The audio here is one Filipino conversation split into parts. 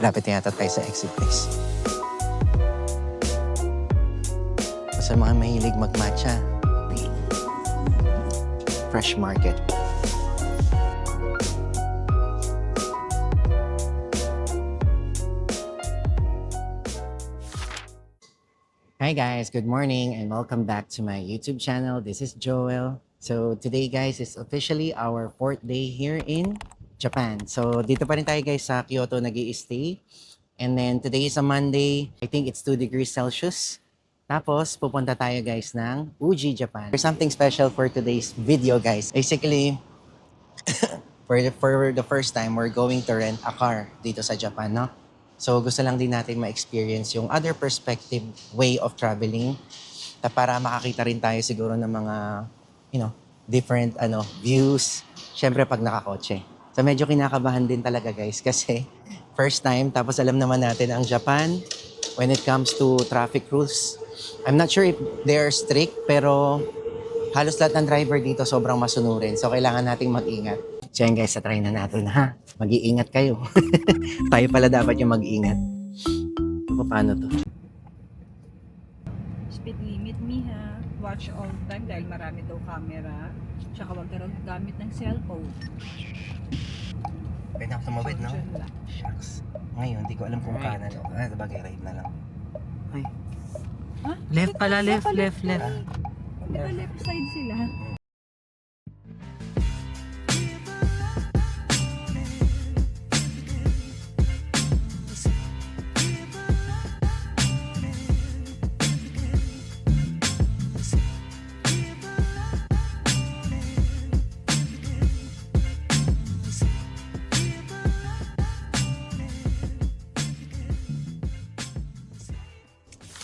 Lapit na yata tayo sa exit place. Sa mga mahilig mag-matcha, Fresh Market. Hi guys, good morning and welcome back to my YouTube channel. This is Joel. So today guys is officially our 4th day here in Japan. So dito pa rin tayo guys sa Kyoto nag-i-stay. And then today is a Monday. I think it's 2 degrees Celsius. Tapos pupunta tayo guys ng Uji, Japan. There's something special for today's video guys. Basically, for the first time, we're going to rent a car dito sa Japan, no? So gusto lang din natin ma-experience yung other perspective way of traveling para makakita rin tayo siguro ng mga, different views. Syempre pag nakakotse. So medyo kinakabahan din talaga guys kasi first time, tapos alam naman natin ang Japan when it comes to traffic rules. I'm not sure if they're strict pero halos lahat ng driver dito sobrang masunurin. So kailangan nating mag-ingat. So yan guys, try na natin ha. Mag-iingat kayo. Tayo pala dapat yung mag-ingat. Paano to? Speed limit mi ha. Watch all the time dahil marami daw camera. Tsaka wag ka rin gamit ng cellphone. Pwede ako tumawid, no? Diyan lang. Shucks. Ngayon, hindi ko alam kung Right. kanan o. Sabagay, right na lang. Ay. Ha? Left pala, left. Di ba left side sila?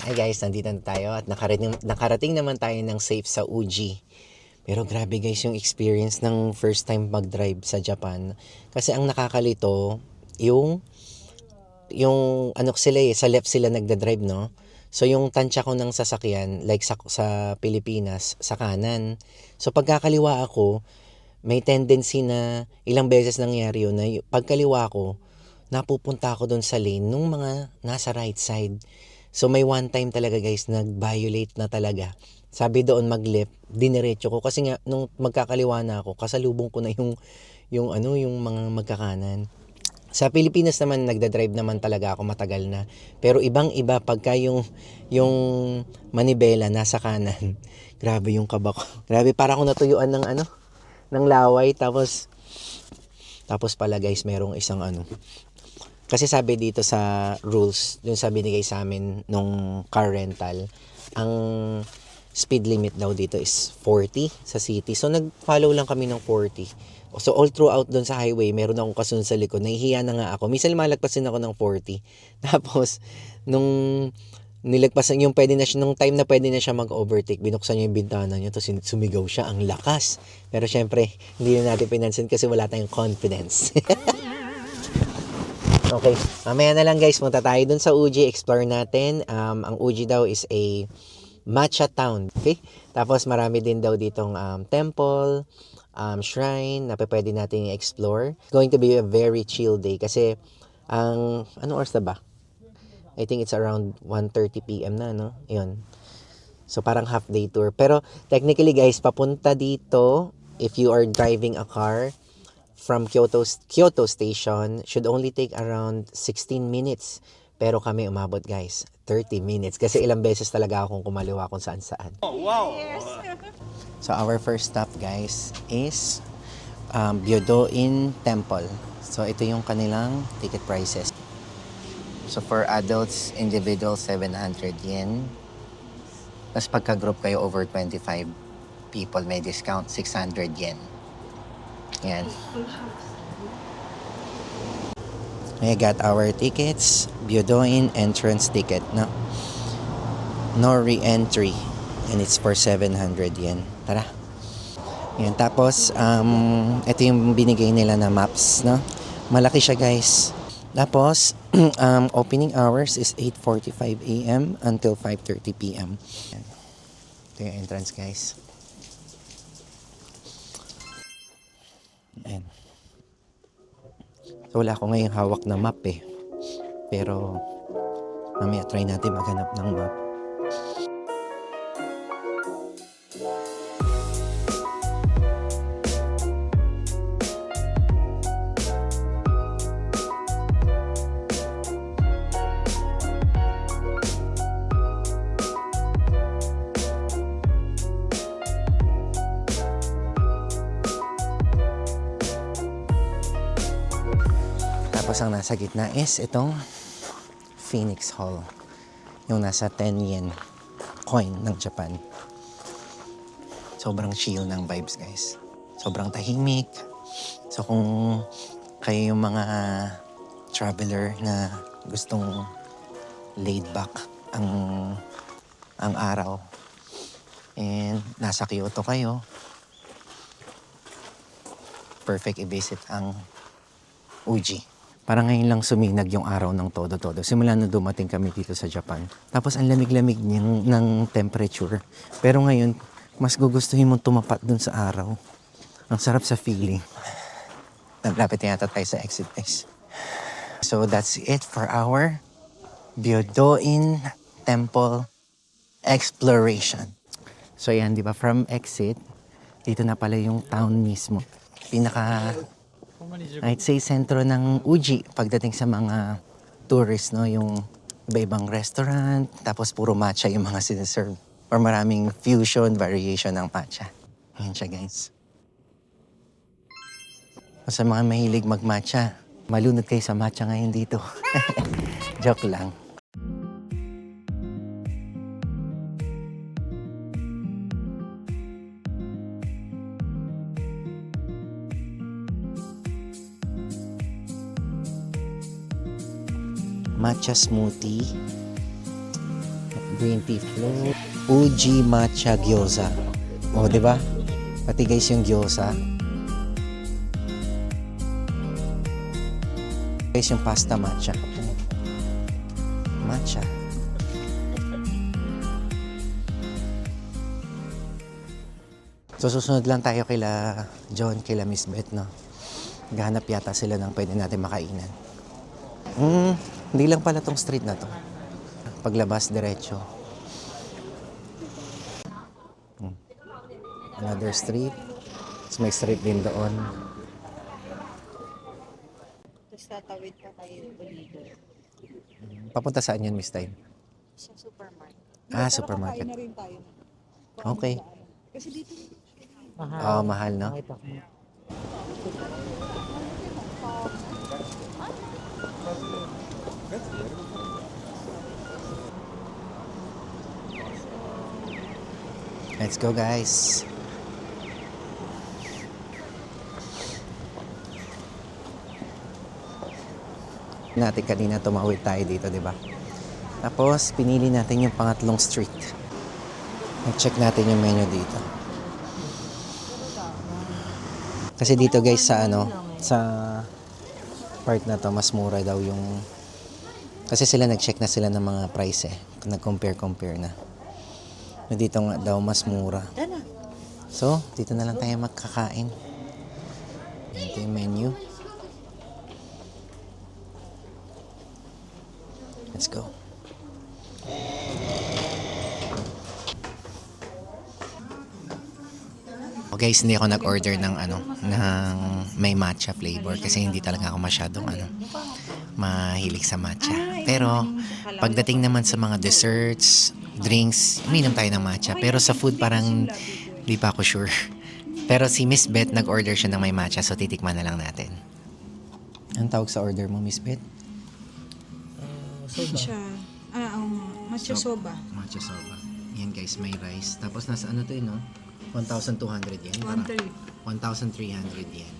Hi guys, nandito na tayo at nakarating naman tayo ng safe sa Uji. Pero grabe guys yung experience ng first time mag-drive sa Japan. Kasi ang nakakalito, yung sila sa left sila nagda-drive, no? So yung tansya ko ng sasakyan, like sa Pilipinas, sa kanan. So pagkakaliwa ako, may tendency na ilang beses nangyari yun na pagkaliwa ko, napupunta ako doon sa lane nung mga nasa right side. So may one time talaga guys, nag-violate na talaga. Sabi doon mag-left, diniretso ko kasi nga nung magkakaliwa na ako, kasalubong ko na yung mga magkakanan. Sa Pilipinas naman nagda-drive naman talaga ako matagal na. Pero ibang-iba pagka yung manibela nasa kanan. Grabe yung kaba ko. Grabe para akong natuyuan ng laway tapos pala guys, merong isang kasi sabi dito sa rules, dun sa binigay sa amin nung car rental, ang speed limit daw dito is 40 sa city. So nag-follow lang kami ng 40. So all throughout dun sa highway, meron akong kasunod sa likod. Nahihiya na nga ako. Minsan malagpasin ako ng 40. Tapos nung nilagpasan yung nung time na pwede na siya mag-overtake, binuksan niya yung bintana niya, tapos sumigaw siya, ang lakas. Pero syempre, hindi na natin pinansin kasi wala tayong confidence. Okay, mamaya na lang guys, punta tayo dun sa Uji, explore natin. Ang Uji daw is a matcha town, okay? Tapos marami din daw ditong temple, shrine na pwede natin i-explore. It's going to be a very chill day kasi ano oras na ba? I think it's around 1:30 PM na, no? Yun. So parang half day tour. Pero technically guys, papunta dito, if you are driving a car, from Kyoto Station should only take around 16 minutes. Pero kami umabot guys, 30 minutes. Kasi ilang beses talaga akong kumaliwa kung saan-saan. Oh, wow! Yes. So our first stop guys is Byodo-in Temple. So ito yung kanilang ticket prices. So for adults, individual 700 yen. Tapos pagka-group kayo over 25 people, may discount 600 yen. Yan. I got our tickets. Byodo-in entrance ticket. No re-entry. And it's for 700 yen. Tara. Yan. Tapos, ito yung binigay nila na maps. No? Malaki siya guys. Tapos, opening hours is 8:45 AM until 5:30 PM. Yan. Ito yung entrance guys. Ayan. So wala ako ngayong hawak na map eh. Pero mamaya try natin maghanap ng map. Tapos ang nasa gitna is itong Phoenix Hall. Yung nasa 10 yen coin ng Japan. Sobrang chill ng vibes, guys. Sobrang tahimik. So kung kayo yung mga traveler na gustong laid back ang araw and nasa Kyoto kayo, perfect i-visit ang Uji. Parang ngayon lang suminag yung araw ng todo-todo. Simula na dumating kami dito sa Japan. Tapos ang lamig-lamig ng temperature. Pero ngayon, mas gugustuhin mong tumapat dun sa araw. Ang sarap sa feeling. Naglapit na yata tayo sa exit, guys. So that's it for our Byodoin Temple exploration. So yan, di ba? From exit, dito na pala yung town mismo. I'd say sentro ng Uji pagdating sa mga tourists, no? Yung iba-ibang restaurant, tapos puro matcha yung mga sinaserve. Or maraming fusion, variation ng matcha. Ayan siya, guys. Sa mga mahilig mag-matcha, malunod kayo sa matcha ngayon dito. Joke lang. Matcha smoothie, green tea float, Uji matcha gyoza. O, di ba? Pati guys yung gyoza. Guys yung pasta matcha. Matcha. So susunod lang tayo kila John, kila Miss Beth, no? Gahanap yata sila ng pwede natin makainan. Hindi lang pala tong street na to. Paglabas, diretso. Another street. Tapos may street din doon. Tapos tatawid ka kayo Oligo. Papunta saan yun, Miss Time? Sa supermarket. Ah, supermarket. Kakain na rin tayo. Okay. Kasi dito Oh, mahal, no? Let's go, guys. Natin kanina tumawid tayo dito, di ba? Tapos, pinili natin yung pangatlong street. Check natin yung menu dito. Kasi dito, guys, sa sa part na to, mas mura daw yung... Kasi sila nag-check na sila ng mga price eh. Nag-compare na. Dito nga daw mas mura. So, dito na lang tayo magkakain. Ito yung menu. Let's go. Okay, guys, hindi ako nag-order ng ng may matcha flavor kasi hindi talaga ako masyadong mahilig sa matcha. Pero pagdating naman sa mga desserts, drinks, uminom tayo ng matcha. Pero sa food parang di pa ako sure. Pero si Miss Beth nag-order siya ng may matcha, so titikman na lang natin. Anong tawag sa order mo, Miss Beth? matcha. Matcha soba. Matcha soba. Yan guys, may rice. Tapos nasa ano to no? 1,200 yen. 1,300 yen.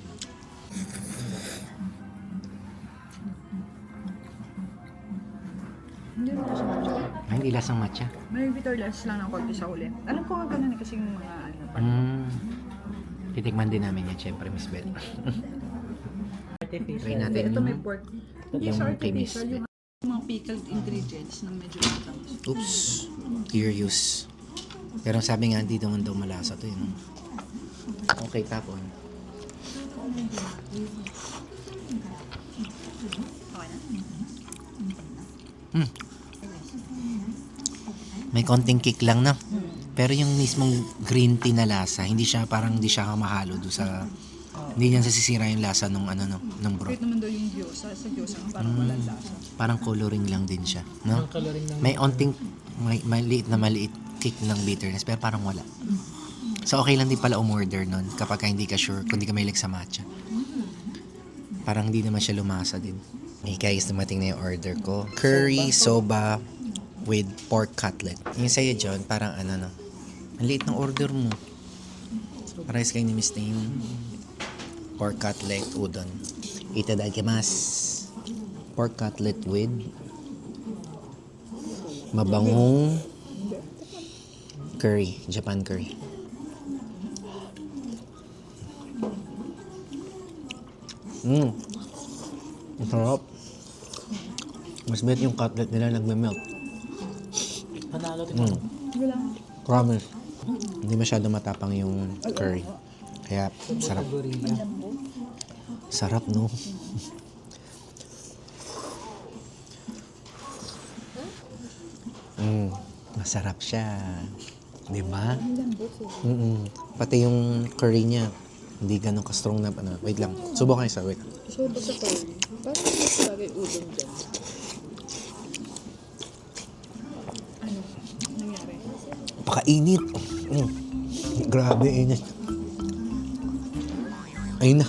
Hindi na siya matcha. Hindi lasang matcha. May bitter less lang ng konti sa uli. Alam ko nga ganun eh, kasi yung mga Titikman din namin yan, syempre, Miss Beth. Try natin Ito may pork. Hindi yung siya kay Miss artificial, yung mga pickled ingredients na medyo matamis. Oops. Curious. Pero sabi nga, hindi naman daw malasa to yun. Okay, tapon. Okay na? May konting kick lang na. Pero yung mismong green tea na lasa, hindi siya mahalo do sa hindi niyan sasisira yung lasa nung nung broth. Kahit naman daw yung gyoza, sa gyoza nga parang walang lasa. Parang coloring lang din siya, no? May onting maliit kick ng bitterness pero parang wala. So okay lang din pala umorder nun kapag hindi ka sure, kung hindi ka mahilig sa matcha. Parang hindi naman siya lumasa din. Hey guys, dumating na yung order ko. Curry soba with pork cutlet. Yung sa'yo, John, parang no? Ang liit ng order mo. Parehas kayo ni Miss Tane. Pork cutlet, udon. Itadakimasu. Pork cutlet with mabangong curry, Japan curry. Ang sarap. Mas bet yung cutlet nila nagme-melt. Panalo Promise. Hindi masyado matapang yung curry. Kaya sarap. Sarap, no? Masarap siya. Di ba? Pati yung curry niya, hindi ganun ka-strong na. Wait lang. Subukan isa. Wait. So, basta curry. Parang mas bagay udon dyan. Ano? Nangyari? Pakainit. Grabe, init. Ayun na.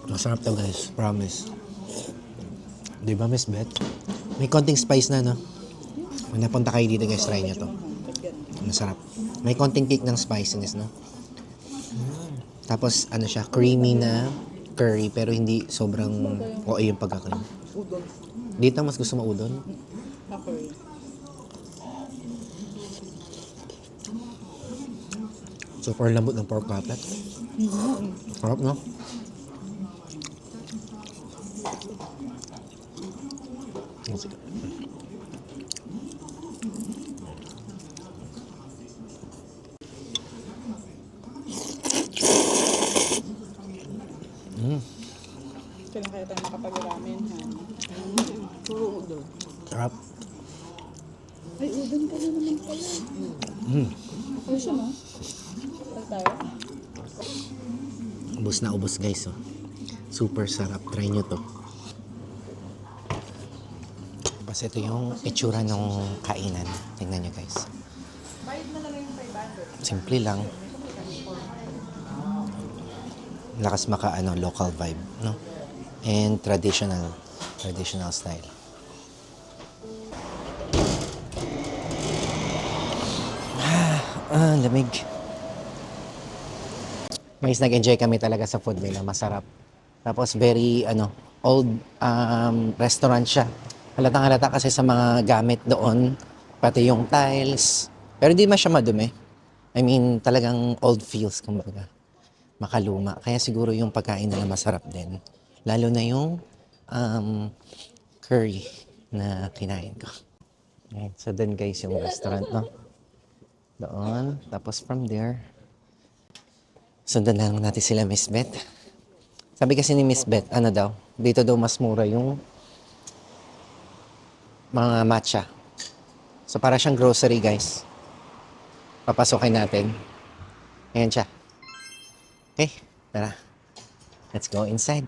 Masarap to, guys. Promise. Di ba, Miss Beth? May konting spice na, no? Kung napunta kayo dito, guys, try nyo to. Masarap. May konting kick ng spiciness, no? Tapos, siya, creamy na curry, pero hindi sobrang OA yung pagka-cream. Udon. Dito, mas gusto mo udon? Curry. Super lambot ng pork cutlet. Sarap, no? Kailan kaya tayo makapag-ramen, ha? Puro udon. Sarap. Ay, udon ka na naman pala. Ano siya, no? Pag tayo? Ubus na ubus, guys, oh. Super sarap. Try nyo to. Tapos ito yung itsura ng kainan. Tingnan nyo, guys. Simple lang. Lakas maka local vibe, no? And traditional style. Lamig. Guys, nag-enjoy kami talaga sa food nila. Masarap. Tapos very old restaurant siya. Halatang halata kasi sa mga gamit doon, pati yung tiles. Pero hindi man siya madumi. I mean, talagang old feels, kumbaga. Makaluma. Kaya siguro yung pagkain nila masarap din. Lalo na yung curry na kinain ko. Ayan. So, then guys, yung restaurant, no? Doon. Tapos from there, sundan lang natin sila, Miss Beth. Sabi kasi ni Miss Beth, dito daw mas mura yung mga matcha. So, para siyang grocery, guys. Papasokin natin. Ayan siya. Okay, tara. Let's go inside.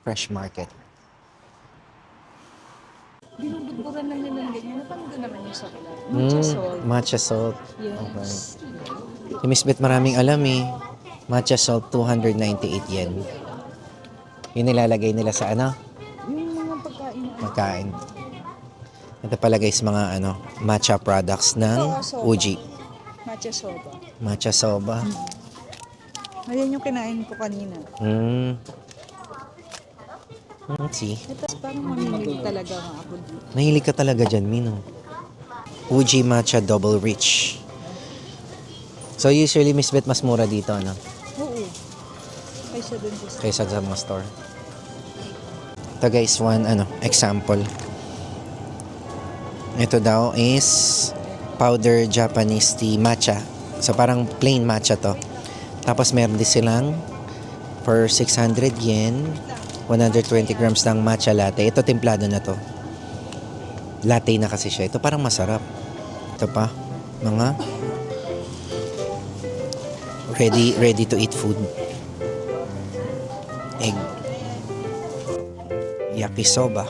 Fresh Market. Binubudburan lang nila ng ganyan. Napanood naman yung sa kanila. Matcha salt. Matcha salt. Yes. Okay. Si Miss Beth maraming alam eh. Matcha salt, 298 yen. Yun nilalagay nila sa Yung mga pagkain na Magkain. Ito pala guys, mga matcha products ng soba. Uji. matcha soba. Matcha soba. Ayan yung kinain ko kanina. See? Ito parang mamimili talaga nga ako dito. Mahilig ka talaga dyan, Mino. Uji Matcha Double Rich. So usually, Miss Beth, mas mura dito, Oo. Kaysa dun sa kaysa sa mga store. Ito guys, one example. Ito daw is powder Japanese tea matcha. So parang plain matcha to. Tapos meron din silang per 600 yen, 120 grams ng matcha latte. Ito templado na to. Latte na kasi siya. Ito parang masarap. Ito pa, mga ready to eat food. Egg. Yakisoba.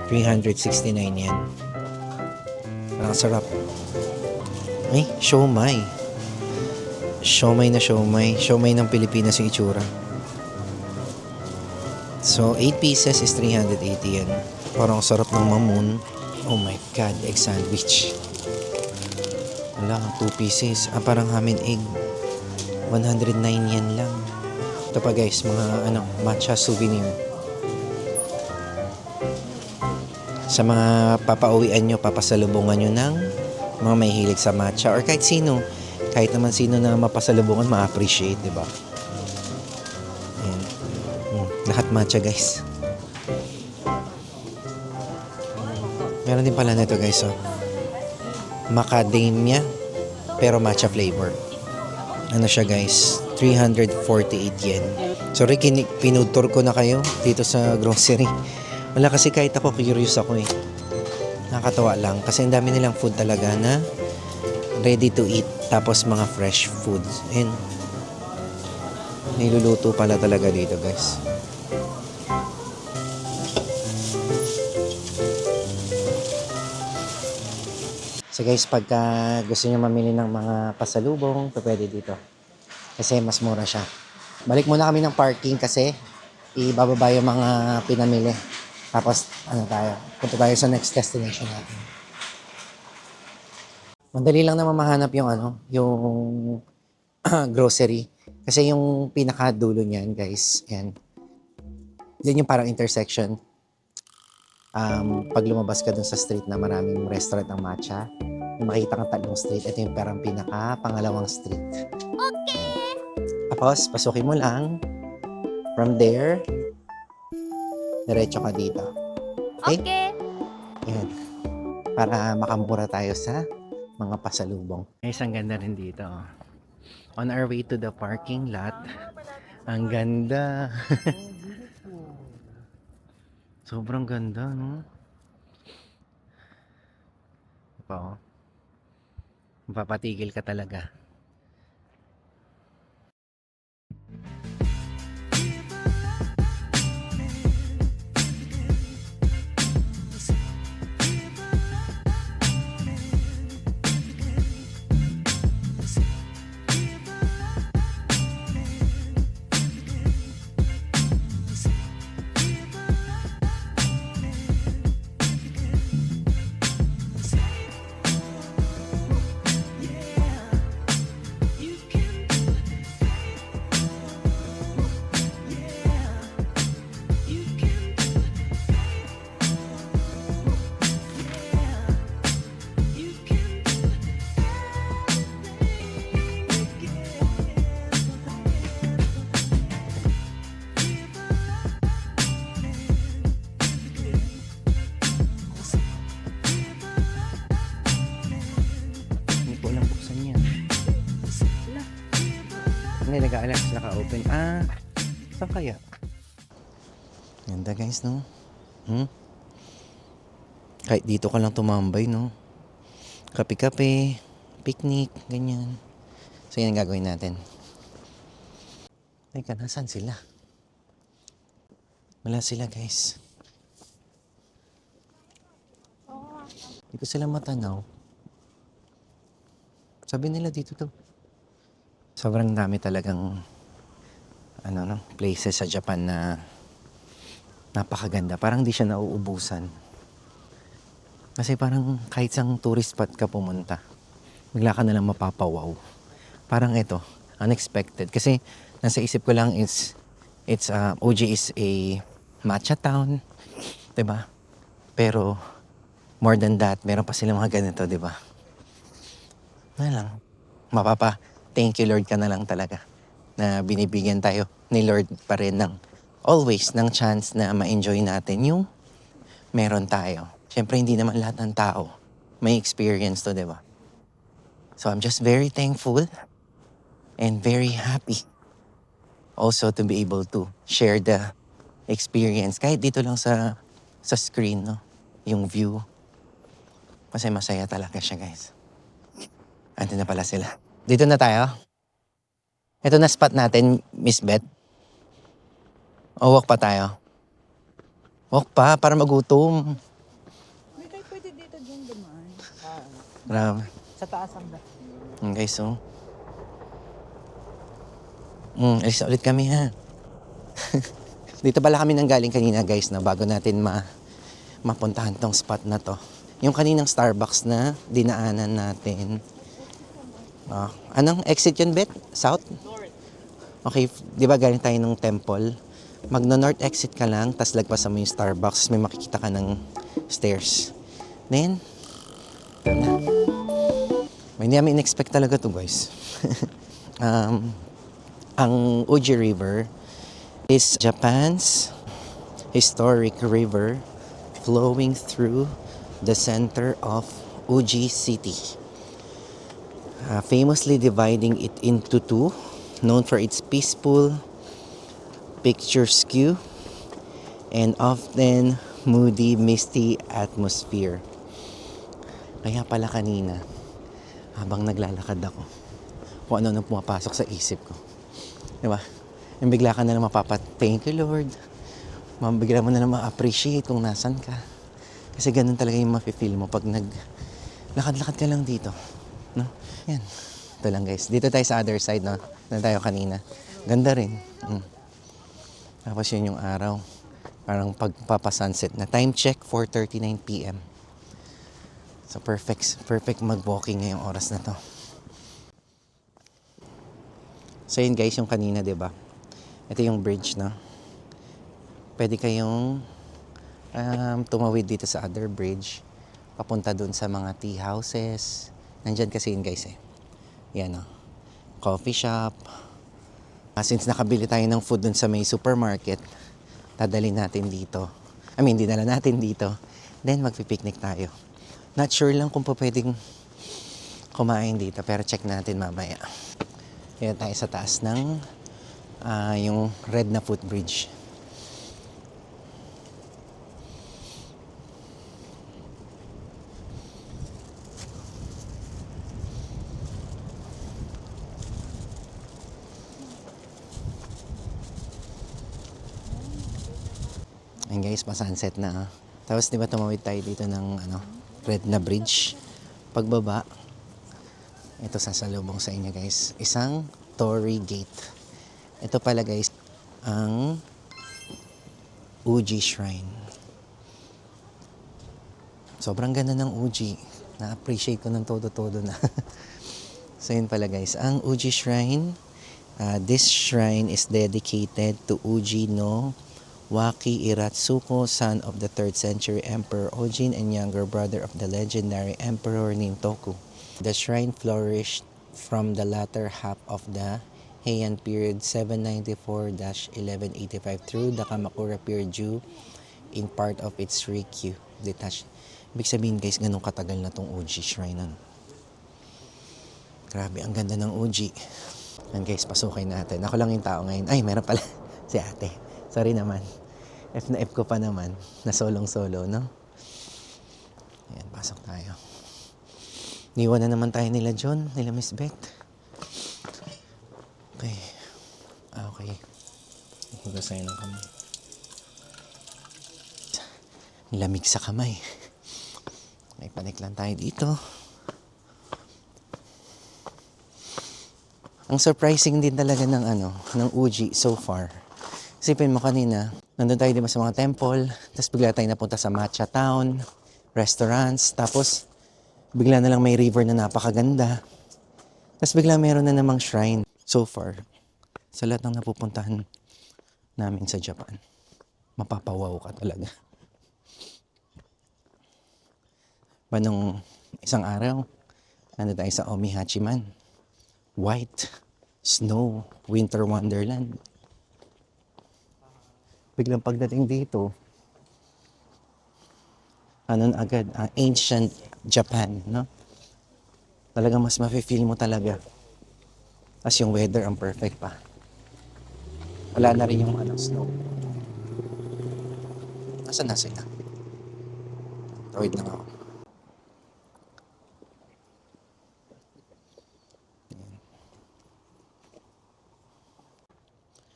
369 yen. Parang sarap. Ay, siomai. Siomai na siomai. Siomai ng Pilipinas yung itsura. So, 8 pieces is 380 yen. Parang sarap ng mamoon. Oh my God, egg sandwich. Wala, 2 pieces. Parang ham and egg. 109 yen lang. Ito pa guys, mga matcha souvenir. Sa mga papauwian nyo, papasalubungan nyo ng mga may hilig sa matcha or kahit sino. Kahit naman sino na mapasalubungan, ma-appreciate, di ba? Ayan. Lahat matcha guys. Meron din pala nito guys, oh. Macadamia, pero matcha flavor. Ano siya guys? 348 yen. Sorry, pinudtour ko na kayo dito sa grocery. Wala kasi kahit ako, curious ako eh. Nakakatawa lang. Kasi ang dami nilang food talaga na ready to eat. Tapos mga fresh foods. And niluluto pala talaga dito guys. So guys, pagka gusto nyo mamili ng mga pasalubong, pwede dito. Kasi mas mura siya. Balik muna kami ng parking kasi ibababa yung mga pinamili. Tapos, punta tayo sa next destination natin. Madali lang naman mahanap yung yung grocery. Kasi yung pinakadulo niyan, guys, yan. Yan yung parang intersection. Pag lumabas ka dun sa street na maraming restaurant ng matcha, yung makita kang tatlong street, ito yung parang pangalawang street. Okay! Tapos, pasukin mo lang. From there, diretso ka dito. Okay? Yan. Para makamura tayo sa mga pasalubong. Guys, ang ganda rin dito. On our way to the parking lot. Ang ganda. Sobrang ganda, no? Ito. Mapapatigil ka talaga. Hindi, nag-aalas, naka-open. Saan kaya? Ganda guys, no? Kahit dito ka lang tumambay, no? Kape-kape, picnic, ganyan. So, yan ang gagawin natin. Teka, nasaan sila? Wala sila, guys. Hindi ko sila matanaw. Sabi nila dito to. Sobrang dami talagang places sa Japan na napakaganda. Parang di siya nauubusan. Kasi parang kahit sang tourist spot ka pumunta, bigla ka na lang mapapawaw. Parang ito, unexpected. Kasi nasa isip ko lang OG is a matcha town, 'di ba? Pero more than that, meron pa silang mga ganito, 'di ba? Thank you Lord ka na lang talaga na binibigyan tayo ni Lord pa rin always ng chance na ma-enjoy natin yung meron tayo. Siyempre, hindi naman lahat ng tao may experience to, di ba? So, I'm just very thankful and very happy also to be able to share the experience kahit dito lang sa screen, no? Yung view. Kasi masaya talaga siya, guys. Andun na pala sila. Dito na tayo. Ito na spot natin, Miss Beth. O, walk pa tayo. Walk pa, para magutom. Hindi tayo pwede dito dyan dumaan. Grabe. Sa taas ang da. Okay, so. Alis na ulit kami, ha. Dito pala kami nang galing kanina, guys, na bago natin mapuntahan tong spot na to. Yung kaninang Starbucks na dinaanan natin. Anong exit yun, Bet? South? Okay, di ba galing tayo ng temple? Magno-north exit ka lang, tas lagpasan mo yung Starbucks, may makikita ka ng stairs. Then, ito na. May hindi namin in-expect talaga to, guys. Ang Uji River is Japan's historic river flowing through the center of Uji City. Famously dividing it into two, known for its peaceful, picturesque, and often moody, misty atmosphere. Kaya pala kanina, habang naglalakad ako, kung ano nang pumapasok sa isip ko. Diba? Yung bigla ka na lang thank you Lord. Bigla mo na lang ma-appreciate kung nasan ka. Kasi ganun talaga yung mafe-feel mo pag lakad-lakad ka lang dito. No? Yan. Ito lang, guys. Dito tayo sa other side, no? Na tayo kanina. Ganda rin. Tapos yun yung araw. Parang pagpapasunset na. Time check, 4:39 p.m. So perfect mag-walking ngayong oras na to. So yun, guys, yung kanina, 'di ba? Ito yung bridge, no? Pwede kayong tumawid dito sa other bridge papunta dun sa mga tea houses. Nandyan kasi yun, guys, eh. Yan, no? Coffee shop. Since nakabili tayo ng food dun sa may supermarket, dadalhin natin dito. Dinala natin dito. Then magpipiknik tayo. Not sure lang kung pwedeng kumain dito, pero check natin mamaya. Yan tayo sa taas ng yung red na footbridge. Ayan, guys, pa-sunset na. Tapos di ba tumawid tayo dito ng red na bridge. Pagbaba, ito sasalubong sa inyo, guys. Isang Torii Gate. Ito pala, guys, ang Uji Shrine. Sobrang ganda ng Uji. Na-appreciate ko ng todo-todo na. So yun pala, guys. Ang Uji Shrine, this shrine is dedicated to Uji no Waki Iratsuko, son of the 3rd century Emperor Ojin and younger brother of the legendary Emperor Nintoku. The shrine flourished from the latter half of the Heian period 794-1185 through the Kamakura period due in part of its Rikyu detached. Ibig sabihin, guys, ganun katagal na tong Uji Shrine. Grabe, ang ganda ng Uji. Yan, guys, pasukin natin. Ako lang yung tao ngayon. Ay, meron pala si ate. Sorry naman. F na F ko pa naman. Na solong-solo, no? Ayan, pasok tayo. Niwan na naman tayo nila John, nila Miss Beth. Okay. Okay. Hugas tayo ng kamay. Lamig sa kamay. May panik lang tayo dito. Ang surprising din talaga ng Uji so far. Isipin mo kanina, nandun tayo diba sa mga temple, tapos bigla tayo napunta sa Matcha Town, restaurants, tapos bigla na lang may river na napakaganda. Tapos bigla meron na namang shrine. So far, sa lahat ng napupuntahan namin sa Japan, mapapawaw ka talaga. Ba nung isang araw, nandun tayo sa Omihachiman. White, snow, winter wonderland. Biglang pagdating dito, agad, ancient Japan, no? Talagang mas mafe-feel mo talaga. As yung weather, ang perfect pa. Wala na rin yung snow. Nasaan na sila? Tawid lang ako.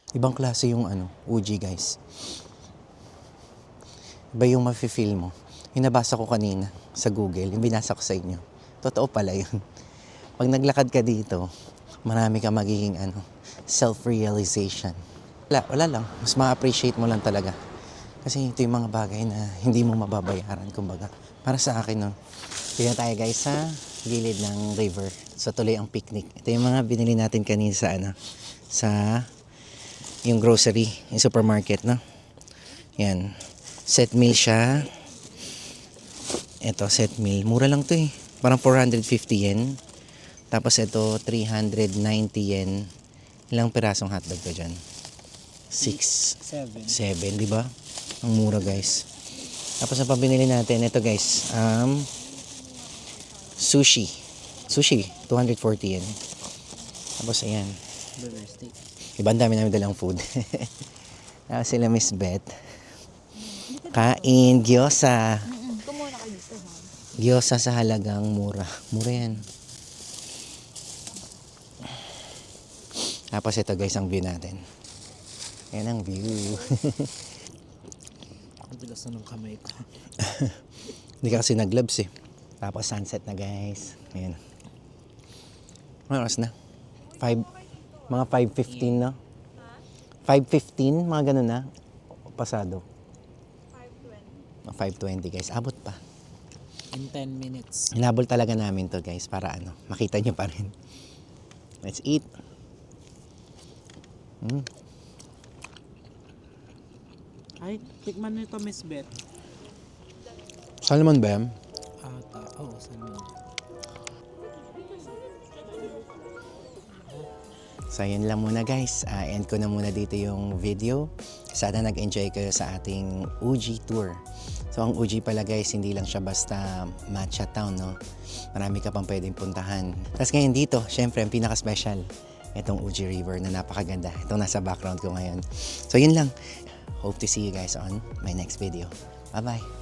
Ibang klase yung Uji guys. Iba yung mafe-feel mo. Yung nabasa ko kanina sa Google, yung binasa ko sa inyo. Totoo pala yun. Pag naglakad ka dito, marami ka magiging self-realization. Wala lang. Mas ma-appreciate mo lang talaga. Kasi ito yung mga bagay na hindi mo mababayaran, kumbaga. Para sa akin, no. Tignan tayo guys sa gilid ng river. Sa tuloy ang picnic. Ito yung mga binili natin kanina sa yung grocery, yung supermarket, no? Yan. Set meal siya. Ito, set meal. Mura lang to eh. Parang 450 yen. Tapos ito, 390 yen. Ilang pirasong hotdog to dyan? 6. 7, di ba? Ang mura guys. Tapos ang pabinili natin, ito guys, sushi. Sushi, 240 yen. Tapos ayan. Iba, ang dami namin dalang food. Tapos sila Miss Beth. Kain, gyoza. Kumuna kayo dito, ha? Gyoza sa halagang mura. Mura yan. Tapos ito guys, ang view natin. Yan ang view. Ang bilas na ng kamay ko. Hindi ka kasi nag-gloves eh. Tapos sunset na guys. Ayan. Ano oras na? 5. Mga 5:15 na. 5:15, mga ganun na. Pasado. 5:20 guys. Abot pa. In 10 minutes. Hinabol talaga namin to guys para makita nyo pa rin. Let's eat. Ay, tikman nyo ito, Miss Beth. Salmon ba yan? Oo, salmon. So yun lang muna guys, end ko na muna dito yung video. Sana nag-enjoy kayo sa ating Uji tour. So ang Uji pala guys, hindi lang siya basta matcha town, no? Marami ka pang pwedeng puntahan. Tapos ngayon dito, syempre ang pinaka-special, itong Uji River na napakaganda. Itong nasa background ko ngayon. So yun lang. Hope to see you guys on my next video. Bye-bye!